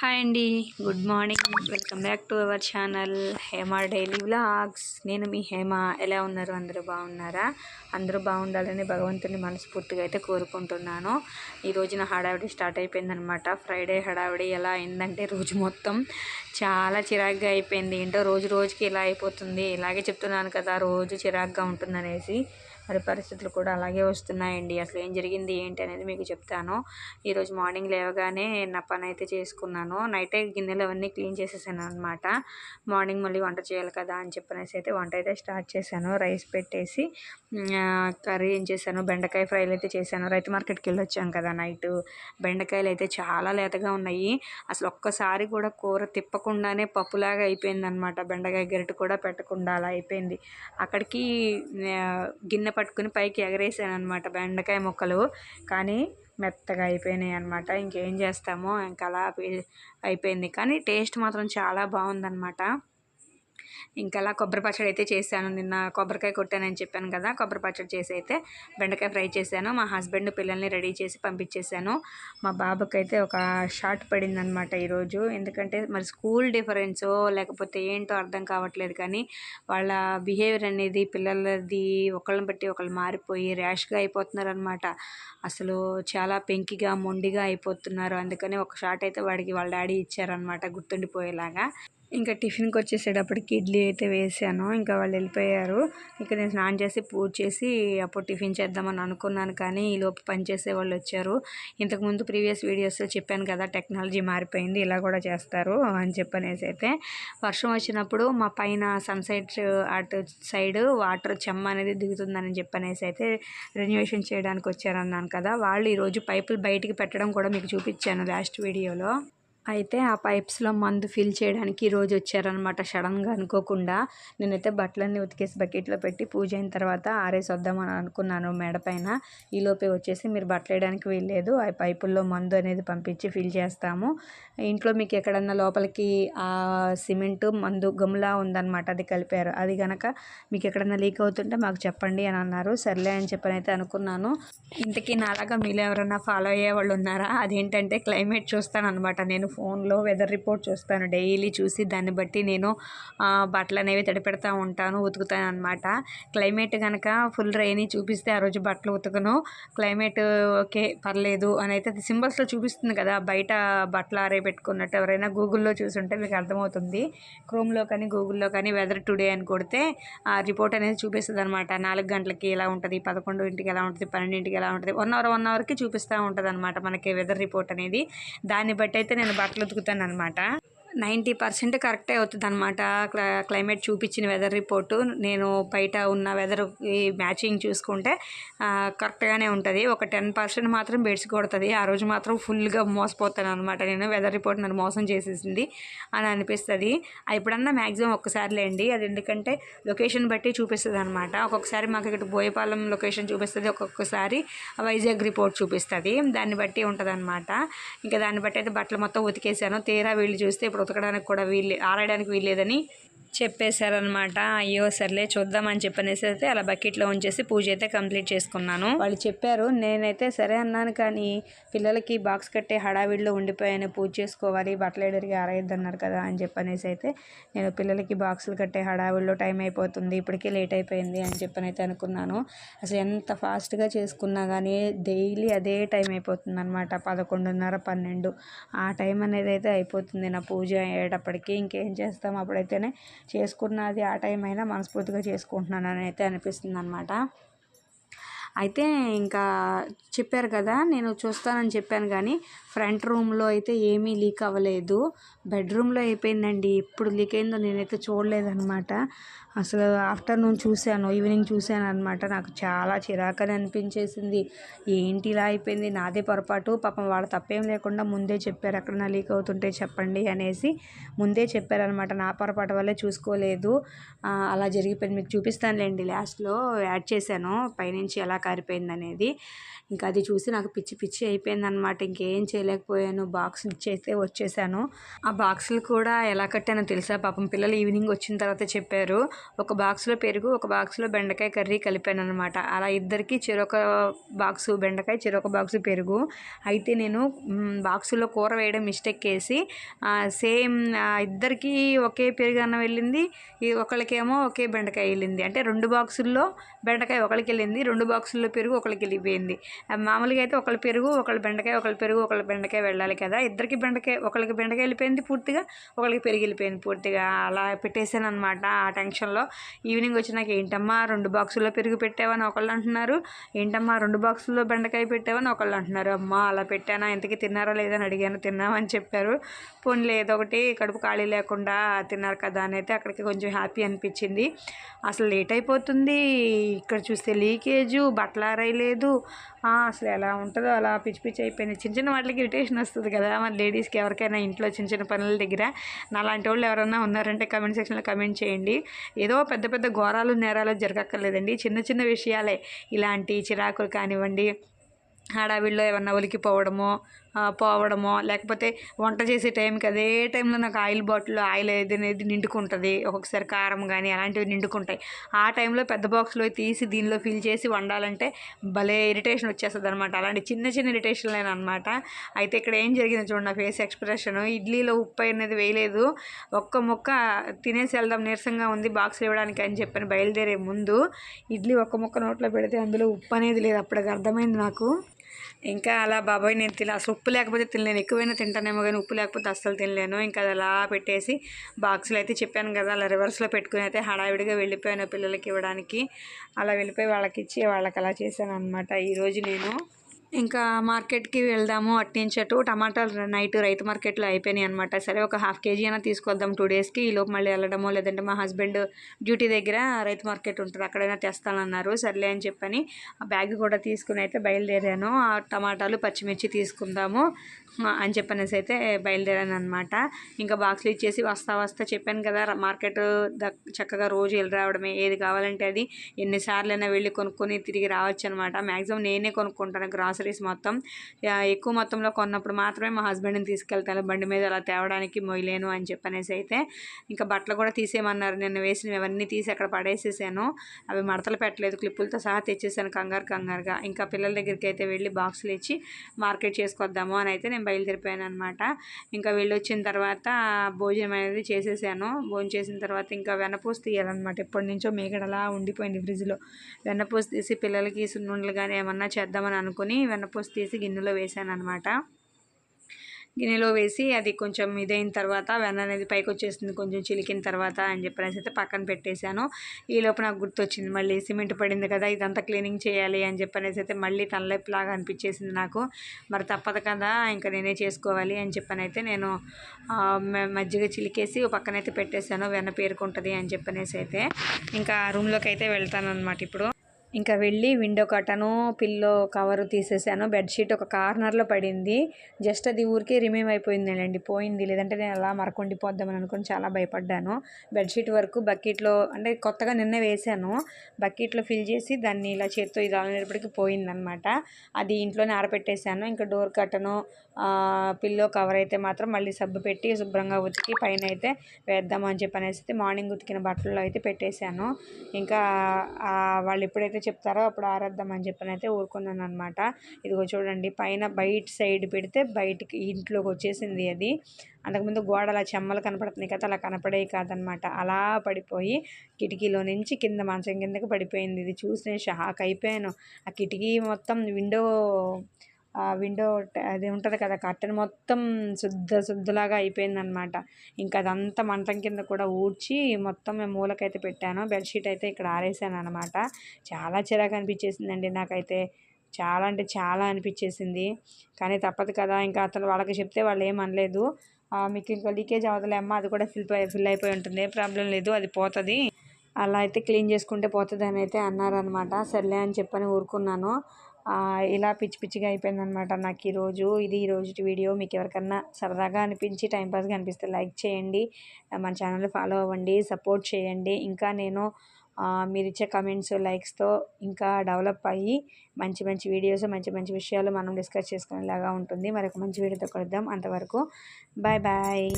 Hi అండి, good morning. Welcome back to our channel Hema daily vlogs. నేను మీ హేమ. ఎలా ఉన్నారు? అందరూ బాగున్నారా? అందరూ బాగుండాలని భగవంతుని మనస్ఫూర్తిగా అయితే కోరుకుంటున్నాను. ఈరోజు నా హడావిడి స్టార్ట్ అయిపోయిందనమాట. ఫ్రైడే హడావిడి ఎలా అయిందంటే రోజు మొత్తం చాలా చిరాగ్గా అయిపోయింది. ఏంటో రోజు రోజుకి ఇలా అయిపోతుంది. ఇలాగే చెప్తున్నాను కదా, రోజు చిరాగ్గా ఉంటుందనేసి. మరి పరిస్థితులు కూడా అలాగే వస్తున్నాయండి. అసలు ఏం జరిగింది ఏంటి అనేది మీకు చెప్తాను. ఈరోజు మార్నింగ్ లేవగానే నా పని అయితే చేసుకున్నాను. నైటే గిన్నెలు అవన్నీ క్లీన్ చేసేసాను అనమాట. మార్నింగ్ మళ్ళీ వంట చేయాలి కదా అని చెప్పనేసి అయితే వంట అయితే స్టార్ట్ చేశాను. రైస్ పెట్టేసి కర్రీ ఏం చేశాను, బెండకాయ ఫ్రైలు అయితే చేశాను. రైతు మార్కెట్కి వెళ్ళి వచ్చాం కదా నైట్. బెండకాయలు అయితే చాలా లేతగా ఉన్నాయి. అసలు ఒక్కసారి కూడా కూర తిప్పకుండానే పప్పులాగా అయిపోయింది అనమాట. బెండకాయ గరిటె కూడా పెట్టకుండా అలా అయిపోయింది. అక్కడికి గిన్నె పట్టుకుని పైకి ఎగరేసాను అనమాట బెండకాయ ముక్కలు. కానీ మెత్తగా అయిపోయినాయి అనమాట. ఇంకేం చేస్తామో ఇంకా అలా అయిపోయింది. కానీ టేస్ట్ మాత్రం చాలా బాగుందన్నమాట. ఇంకా అలా కొబ్బరి పచ్చడి అయితే చేశాను. నిన్న కొబ్బరికాయ కొట్టానని చెప్పాను కదా, కొబ్బరి పచ్చడి చేసి అయితే బెండకాయ ఫ్రై చేశాను. మా హస్బెండ్ పిల్లల్ని రెడీ చేసి పంపించేశాను. మా బాబుకి అయితే ఒక షార్ట్ పడిందనమాట ఈరోజు. ఎందుకంటే మరి స్కూల్ డిఫరెన్సో లేకపోతే ఏంటో అర్థం కావట్లేదు, కానీ వాళ్ళ బిహేవియర్ అనేది పిల్లలది ఒకళ్ళని బట్టి ఒకళ్ళు మారిపోయి ర్యాష్గా అయిపోతున్నారు అనమాట. అసలు చాలా పెంకిగా మొండిగా అయిపోతున్నారు. అందుకని ఒక షార్ట్ అయితే వాడికి వాళ్ళ డాడీ ఇచ్చారనమాట గుర్తుండిపోయేలాగా. ఇంకా టిఫిన్కి వచ్చేసేటప్పటికి ఇడ్లీ అయితే వేసాను. ఇంకా వాళ్ళు వెళ్ళిపోయారు. ఇక నేను స్నానం చేసి పూజ చేసి అప్పుడు టిఫిన్ చేద్దామని అనుకున్నాను, కానీ ఈలోపు పనిచేసే వాళ్ళు వచ్చారు. ఇంతకుముందు ప్రీవియస్ వీడియోస్లో చెప్పాను కదా, టెక్నాలజీ మారిపోయింది, ఇలా కూడా చేస్తారు అని చెప్పనేసి అయితే. వర్షం వచ్చినప్పుడు మా పైన సన్సైట్ అటు సైడ్ వాటర్ చెమ్మ అనేది దిగుతుందని చెప్పనేసి అయితే రెన్యువేషన్ చేయడానికి వచ్చారన్నాను కదా. వాళ్ళు ఈరోజు పైపులు బయటికి పెట్టడం కూడా మీకు చూపించాను లాస్ట్ వీడియోలో. అయితే ఆ పైప్స్లో మందు ఫిల్ చేయడానికి ఈరోజు వచ్చారనమాట సడన్గా అనుకోకుండా. నేనైతే బట్టలన్నీ ఉతికేసి బకెట్లో పెట్టి పూజ అయిన తర్వాత ఆరేసి వద్దామని అనుకున్నాను మేడ పైన. ఈలోపే వచ్చేసి మీరు బట్టలు వేయడానికి వీల్లేదు, ఆ పైపుల్లో మందు అనేది పంపించి ఫిల్ చేస్తాము. ఇంట్లో మీకు ఎక్కడన్నా లోపలికి ఆ సిమెంటు మందు గమ్లా ఉందన్నమాట, అది కలిపారు. అది కనుక మీకు ఎక్కడన్నా లీక్ అవుతుంటే మాకు చెప్పండి అని అన్నారు. సర్లే అని చెప్పని అయితే అనుకున్నాను. ఇంతకీ నాలాగా మీరు ఎవరన్నా ఫాలో అయ్యే వాళ్ళు ఉన్నారా? అదేంటంటే క్లైమేట్ చూస్తాను అనమాట. నేను ఫోన్లో వెదర్ రిపోర్ట్ చూస్తాను డైలీ. చూసి దాన్ని బట్టి నేను బట్టలు అనేవి తడిపెడతా ఉంటాను, ఉతుకుతాను అనమాట. క్లైమేట్ కనుక ఫుల్ రైనీ చూపిస్తే ఆ రోజు బట్టలు ఉతకను. క్లైమేట్ ఓకే పర్లేదు అని అయితే అది సింబల్స్లో చూపిస్తుంది కదా బయట బట్టలు ఆరేపెట్టుకున్నట్టు. ఎవరైనా గూగుల్లో చూసుంటే మీకు అర్థమవుతుంది. క్రోమ్లో కానీ గూగుల్లో కానీ వెదర్ టుడే అని కొడితే ఆ రిపోర్ట్ అనేది చూపిస్తుంది అనమాట. 4 గంటలకి ఎలా ఉంటుంది, 11ంటికి ఎలా ఉంటుంది, 12ంటికి ఎలా ఉంటుంది, 1 అవర్కి చూపిస్తూ ఉంటుంది అనమాట మనకి వెదర్ రిపోర్ట్ అనేది. దాన్ని బట్టి అయితే నేను బట్టలు ఉతుకుతాను అనమాట. 90% కరెక్టే అవుతుంది అనమాట. క్లైమేట్ చూపించిన వెదర్ రిపోర్టు నేను బయట ఉన్న వెదర్ మ్యాచింగ్ చూసుకుంటే కరెక్ట్గానే ఉంటుంది. ఒక 10% మాత్రం బెడ్స్ కొడుతుంది. ఆ రోజు మాత్రం ఫుల్గా మోసపోతాను అనమాట. నేను వెదర్ రిపోర్ట్ నన్ను మోసం చేసేసింది అని అనిపిస్తుంది. ఎప్పుడన్నా మ్యాక్సిమం ఒక్కసారిలేండి. అది ఎందుకంటే లొకేషన్ బట్టి చూపిస్తుంది అనమాట. ఒక్కొక్కసారి మాకు ఇక్కడ బోయపాలెం లొకేషన్ చూపిస్తుంది, ఒక్కొక్కసారి వైజాగ్ రిపోర్ట్ చూపిస్తుంది. దాన్ని బట్టి ఉంటుంది అనమాట. ఇంకా దాన్ని బట్టి అయితే బట్టలు మొత్తం ఉతికేసాను. తీరా వీళ్ళు చూస్తే ఇప్పుడు ఉతకడానికి కూడా ఆరడానికి వీల్లేదని చెప్పేశారనమాట. అయ్యో సర్లే చూద్దామని చెప్పనేసి అయితే అలా బకెట్లో ఉంచేసి పూజ అయితే కంప్లీట్ చేసుకున్నాను. వాళ్ళు చెప్పారు, నేనైతే సరే అన్నాను, కానీ పిల్లలకి బాక్స్ కట్టే హడావిడిలో ఉండిపోయాను. పూజ చేసుకోవాలి, బట్టలు ఎడరికి ఆరేయద్దన్నారు కదా అని చెప్పనేసి అయితే నేను పిల్లలకి బాక్సులు కట్టే హడావిడిలో టైం అయిపోతుంది, ఇప్పటికే లేట్ అయిపోయింది అని చెప్పనైతే అనుకున్నాను. అసలు ఎంత ఫాస్ట్గా చేసుకున్నా కానీ డైలీ అదే టైం అయిపోతుంది అనమాట. 11:30, 12 ఆ టైం అనేది అయితే అయిపోతుంది నా పూజ అయ్యేటప్పటికి. ఇంకేం చేస్తాం, అప్పుడైతేనే చేసుకున్నది ఆ టైం అయినా మనస్ఫూర్తిగా చేసుకుంటున్నానని అయితే అనిపిస్తుంది అనమాట. అయితే ఇంకా చెప్పారు కదా, నేను చూస్తానని చెప్పాను, కానీ ఫ్రంట్ రూమ్లో అయితే ఏమీ లీక్ అవ్వలేదు. బెడ్రూమ్లో అయిపోయిందండి. ఎప్పుడు లీక్ అయిందో నేనైతే చూడలేదన్నమాట. అసలు ఆఫ్టర్నూన్ చూశాను, ఈవినింగ్ చూశాను అనమాట. నాకు చాలా చిరాకని అనిపించేసింది. ఏంటి ఇలా అయిపోయింది, నాదే పొరపాటు. పాపం వాళ్ళ తప్పేం లేకుండా ముందే చెప్పారు, ఎక్కడన్నా లీక్ అవుతుంటే చెప్పండి అనేసి ముందే చెప్పారనమాట. నా పొరపాటు వల్లే చూసుకోలేదు, అలా జరిగిపోయింది. మీకు చూపిస్తానులేండి, లాస్ట్లో యాడ్ చేశాను పైనుంచి ఎలా కారిపోయింది అనేది. ఇంకా అది చూసి నాకు పిచ్చి పిచ్చి అయిపోయింది అనమాట. ఇంకేం చేయలేకపోయాను. బాక్స్ ఇచ్చేస్తే వచ్చేసాను. ఆ బాక్సులు కూడా ఎలా కట్టానో తెలుసా? పాపం పిల్లలు ఈవినింగ్ వచ్చిన తర్వాత చెప్పారు, ఒక బాక్స్లో పెరుగు, ఒక బాక్స్లో బెండకాయ కర్రీ కలిపాను అనమాట. అలా ఇద్దరికి చెరొక బాక్సు బెండకాయ, చెరొక బాక్సు పెరుగు. అయితే నేను బాక్సులో కూర వేయడం మిస్టేక్ చేసి సేమ్ ఇద్దరికి ఒకే పెరుగు అన్నం వెళ్ళింది, ఒకళ్ళకేమో ఒకే బెండకాయ వెళ్ళింది. అంటే 2 బాక్సుల్లో బెండకాయ ఒకళ్ళకి వెళ్ళింది, 2 బాక్సుల్లో పెరుగు ఒకళ్ళకి వెళ్ళిపోయింది. మామూలుగా అయితే ఒకళ్ళ పెరుగు, ఒకళ్ళ బెండకాయ, ఒకళ్ళ పెరుగు, ఒకళ్ళ బెండకాయ వెళ్ళాలి కదా. ఇద్దరికి బెండకాయ, ఒకళ్ళకి బెండకాయ వెళ్ళిపోయింది పూర్తిగా, ఒకళ్ళకి పెరుగు వెళ్ళిపోయింది పూర్తిగా. అలా పెట్టేశాను అనమాట. ఆ టెన్షన్లో ఈవినింగ్ వచ్చి నాకు ఏంటమ్మా 2 బాక్సుల్లో పెరుగు పెట్టావని ఒకళ్ళు అంటున్నారు, ఏంటమ్మా 2 బాక్సుల్లో బెండకాయ పెట్టావని ఒకళ్ళు అంటున్నారు. అమ్మ అలా పెట్టానా, ఇంతకీ తిన్నారా లేదని అడిగాను. తిన్నామని చెప్పారు. పోన్లే ఏదో ఒకటి కడుపు ఖాళీ లేకుండా తిన్నారు కదా అని అయితే అక్కడికి కొంచెం హ్యాపీ అనిపించింది. అసలు లేట్ అయిపోతుంది, ఇక్కడ చూస్తే లీకేజు, బట్టలు ఆరేయలేదు, అసలు ఎలా ఉంటుందో అలా పిచ్చి పిచ్చి అయిపోయింది. చిన్న చిన్న వాటికి ఇరిటేషన్ వస్తుంది కదా మన లేడీస్కి, ఎవరికైనా ఇంట్లో చిన్న చిన్న పనుల దగ్గర. నాలాంటి వాళ్ళు ఎవరైనా ఉన్నారంటే కమెంట్ సెక్షన్లో కమెంట్ చేయండి. ఏదో పెద్ద పెద్ద ఘోరాలు నేరాలు జరగక్కర్లేదండి, చిన్న చిన్న విషయాలే ఇలాంటి చిరాకులు కానివ్వండి, హడావిడిలో ఏమన్నా ఒలికిపోవడమో పోవడమో, లేకపోతే వంట చేసే టైంకి అదే టైంలో నాకు ఆయిల్ బాటిల్లో ఆయిల్ అనేది నిండుకుంటుంది, ఒక్కొక్కసారి కారం కానీ అలాంటివి నిండుకుంటాయి. ఆ టైంలో పెద్ద బాక్స్లో తీసి దీనిలో ఫిల్ చేసి వండాలంటే భలే ఇరిటేషన్ వచ్చేస్తుంది అనమాట. అలాంటి చిన్న చిన్న ఇరిటేషన్లేనమాట. అయితే ఇక్కడ ఏం జరిగింది చూడండి, నా ఫేస్ ఎక్స్ప్రెషన్. ఇడ్లీలో ఉప్పు అనేది వేయలేదు, ఒక్క ముక్క తినేసి వెళ్దాం నీరసంగా ఉంది బాక్స్ ఇవ్వడానికి అని చెప్పని బయలుదేరే ముందు ఇడ్లీ ఒక్క ముక్క నోట్లో పెడితే అందులో ఉప్పు అనేది లేదు. అప్పటికి అర్థమైంది నాకు. ఇంకా అలా బాబాయ్ నేను అసలు ఉప్పు లేకపోతే తినలేను, ఎక్కువైనా తింటానేమో కానీ ఉప్పు లేకపోతే అస్సలు తినలేను. ఇంకా అది అలా పెట్టేసి బాక్సులు అయితే చెప్పాను కదా అలా రివర్స్లో పెట్టుకుని అయితే హడావిడిగా వెళ్ళిపోయాను పిల్లలకి ఇవ్వడానికి. అలా వెళ్ళిపోయి వాళ్ళకి ఇచ్చి వాళ్ళకి అలా చేశాను అనమాట ఈరోజు నేను. ఇంకా మార్కెట్కి వెళ్దాము అట్నుంచి అటు, టమాటాలు నైట్ రైతు మార్కెట్లో అయిపోయినాయి అనమాట. సరే ఒక ½ కేజీ అయినా తీసుకొద్దాం 2 డేస్కి, ఈలోపు మళ్ళీ వెళ్ళడమో లేదంటే మా హస్బెండ్ డ్యూటీ దగ్గర రైతు మార్కెట్ ఉంటుంది అక్కడైనా తెస్తానన్నారు. సర్లే అని చెప్పని ఆ బ్యాగ్ కూడా తీసుకుని అయితే బయలుదేరాను. ఆ టమాటాలు పచ్చిమిర్చి తీసుకుందాము అని చెప్పనేసి అయితే బయలుదేరాను అనమాట. ఇంకా బాక్స్లు ఇచ్చేసి వస్తా చెప్పాను కదా మార్కెట్ చక్కగా రోజు వెళ్ళి రావడమే, ఏది కావాలంటే అది ఎన్నిసార్లైనా వెళ్ళి కొనుక్కొని తిరిగి రావచ్చు అనమాట. మ్యాక్సిమం నేనే కొనుక్కుంటాను గ్రాసరీస్ మొత్తం. ఎక్కువ మొత్తంలో కొన్నప్పుడు మాత్రమే మా హస్బెండ్ని తీసుకెళ్తాను బండి మీద, అలా తేవడానికి మొయ్యలేను అని చెప్పనేసి అయితే. ఇంకా బట్టలు కూడా తీసేయమన్నారు, నిన్న వేసినవి అవన్నీ తీసి అక్కడ పడేసేసాను. అవి మడతలు పెట్టలేదు, క్లిప్పులతో సహా తెచ్చేసాను కంగారుగా. ఇంకా పిల్లల దగ్గరికి అయితే వెళ్ళి బాక్సులు ఇచ్చి మార్కెట్ చేసుకొద్దాము అని అయితే నేను బయలుదేరిపోయాను అనమాట. ఇంకా వెళ్ళొచ్చిన తర్వాత భోజనం అనేది చేసేసాను. భోజనం చేసిన తర్వాత ఇంకా వెన్నపూస తీయాలన్నమాట. ఎప్పటి నుంచో మేగడలా ఉండిపోయింది ఫ్రిడ్జ్లో. వెన్నపూస తీసి పిల్లలకి సున్నుండలు కానీ ఏమన్నా చేద్దామని అనుకుని వెన్నపూస తీసి గిన్నెలో వేసాను అనమాట. గిన్నెలో వేసి అది కొంచెం ఇదైన తర్వాత వెన్న అనేది పైకి వచ్చేసింది కొంచెం చిలికిన తర్వాత అని చెప్పనేసి అయితే పక్కన పెట్టేశాను. ఈలోపు నాకు గుర్తొచ్చింది, మళ్ళీ సిమెంట్ పడింది కదా ఇదంతా క్లీనింగ్ చేయాలి అని చెప్పనేసి అయితే మళ్ళీ తలనొప్పిలాగా అనిపించేసింది నాకు. మరి తప్పదు కదా ఇంకా నేనే చేసుకోవాలి అని చెప్పనైతే నేను మజ్జిగ చిలికేసి పక్కనైతే పెట్టేశాను, వెన్న పేరుకుంటుంది అని చెప్పనేసి అయితే. ఇంకా రూమ్లోకి అయితే వెళ్తాను అనమాట ఇప్పుడు. ఇంకా వెళ్ళి విండో కర్టను, పిల్లో కవరు తీసేసాను. బెడ్షీట్ ఒక కార్నర్లో పడింది, జస్ట్ అది ఊరికే రిమూవ్ అయిపోయిందండి, పోయింది. లేదంటే నేను అలా మరకుండిపోద్దామని అనుకుని చాలా భయపడ్డాను. బెడ్షీట్ వరకు బకెట్లో అంటే కొత్తగా నిన్నే వేసాను, బకెట్లో ఫిల్ చేసి దాన్ని ఇలా చేత్తో ఇది అనేటప్పటికి పోయిందనమాట. అది ఇంట్లోనే ఆరబెట్టేశాను. ఇంకా డోర్ కర్టను, పిల్లో కవర్ అయితే మాత్రం మళ్ళీ సబ్బు పెట్టి శుభ్రంగా ఉతికి పైన అయితే వేద్దాము అని చెప్పనేసి మార్నింగ్ ఉతికిన బట్టల్లో అయితే పెట్టేశాను. ఇంకా వాళ్ళు ఎప్పుడైతే చెప్తారో అప్పుడు ఆరేద్దామని చెప్పని అయితే ఊరుకున్నాను అనమాట. ఇదిగో చూడండి, పైన బయట సైడ్ పెడితే బయటికి ఇంట్లోకి వచ్చేసింది అది. అంతకుముందు గోడ అలా చెమ్మలు కనపడుతున్నాయి కదా, అలా కనపడేవి కాదనమాట. అలా పడిపోయి కిటికీలో నుంచి కింద మంచం కిందకి పడిపోయింది. ఇది చూసి నేను షాక్ అయిపోయాను. ఆ కిటికీ మొత్తం విండో అది ఉంటుంది కదా కర్టెన్ మొత్తం శుద్ధలాగా అయిపోయిందనమాట. ఇంకా అదంతా మంచం కింద కూడా ఊడ్చి మొత్తం మూలకైతే పెట్టాను. బెడ్షీట్ అయితే ఇక్కడ ఆరేసాను అనమాట. చాలా చిరాకు అనిపించేసిందండి నాకైతే, చాలా అంటే చాలా అనిపించేసింది. కానీ తప్పదు కదా, ఇంకా అతను వాళ్ళకి చెప్తే వాళ్ళు ఏమనలేదు. మీకు ఇంకా లీకేజ్ అవ్వదులే అమ్మ, అది కూడా ఫిల్ అయిపోయి ఉంటుంది, ఏ ప్రాబ్లం లేదు, అది పోతుంది, అలా అయితే క్లీన్ చేసుకుంటే పోతుంది అని అయితే అన్నారనమాట. సర్లే అని చెప్పని ఊరుకున్నాను. ఇలా పిచ్చిగా అయిపోయిందనమాట నాకు ఈరోజు. ఇది ఈరోజు వీడియో. మీకు ఎవరికన్నా సరదాగా అనిపించి టైంపాస్గా అనిపిస్తే లైక్ చేయండి, మన ఛానల్ ఫాలో అవ్వండి, సపోర్ట్ చేయండి. ఇంకా నేను మీరు ఇచ్చే కమెంట్స్ లైక్స్తో ఇంకా డెవలప్ అయ్యి మంచి వీడియోస్ మంచి విషయాలు మనం డిస్కస్ చేసుకునేలాగా ఉంటుంది. మరొక మంచి వీడియోతో కలుద్దాం. అంతవరకు బాయ్.